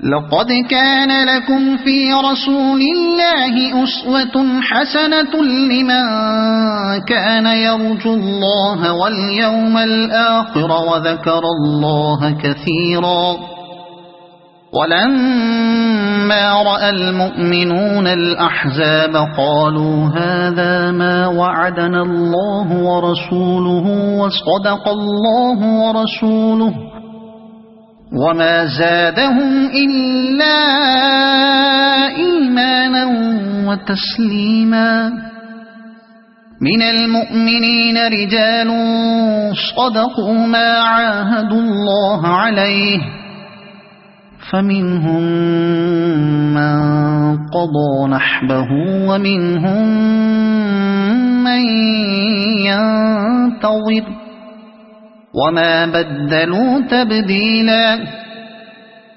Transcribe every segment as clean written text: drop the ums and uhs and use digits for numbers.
لقد كان لكم في رسول الله أسوة حسنة لمن كان يرجو الله واليوم الآخر وذكر الله كثيرا ولما رأى المؤمنون الأحزاب قالوا هذا ما وعدنا الله ورسوله وصدق الله ورسوله وما زادهم إلا إيمانا وتسليما من المؤمنين رجال صدقوا ما عاهدوا الله عليه فمنهم من قضى نحبه ومنهم من ينتظر وما بدلوا تبديلا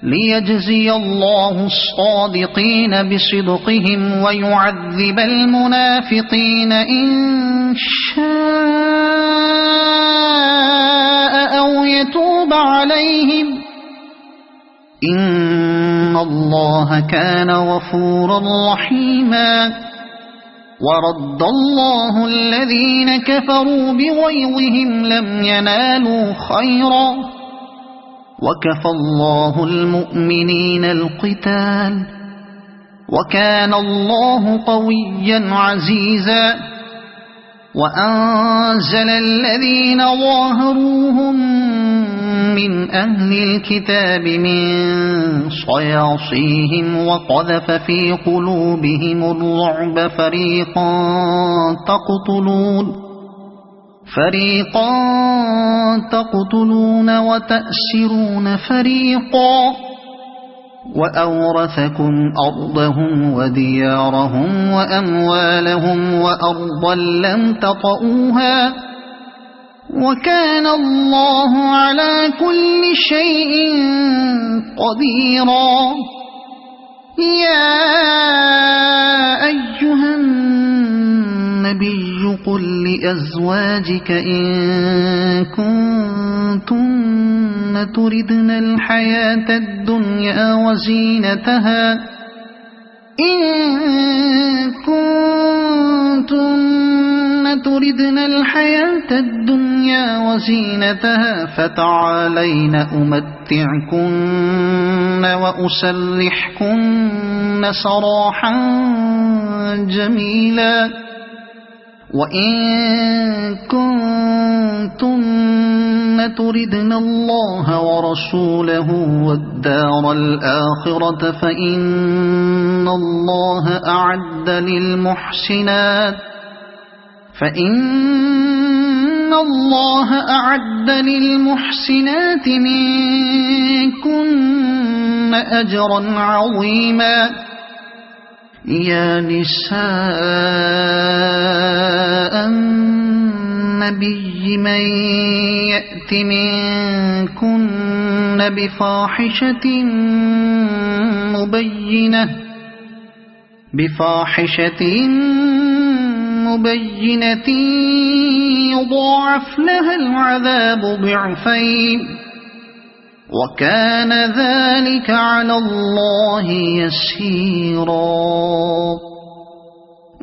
ليجزي الله الصادقين بصدقهم ويعذب المنافقين إن شاء أو يتوب عليهم إن الله كان غفورا رحيما ورد الله الذين كفروا بغيظهم لم ينالوا خيرا وكفى الله المؤمنين القتال وكان الله قويا عزيزا وأنزل الذين ظاهروهم من أهل الكتاب من صياصيهم وقذف في قلوبهم الرعب فريقا تقتلون وتأسرون فريقا وأورثكم أرضهم وديارهم وأموالهم وأرضا لم تطئوها وكان الله على كل شيء قديرا يا أيها النبي قل لأزواجك إن كنتن تردن الحياة الدنيا وزينتها فتعالين أمتعكن وأسرحكن سراحا جميلا وإن كنتن تردن الله ورسوله والدار الآخرة فإن الله أعد للمحسنات منكن أجرا عظيما يا نساء النبي من يأت منكن بفاحشة مبينة يضاعف لها العذاب ضعفين وكان ذلك على الله يسيرا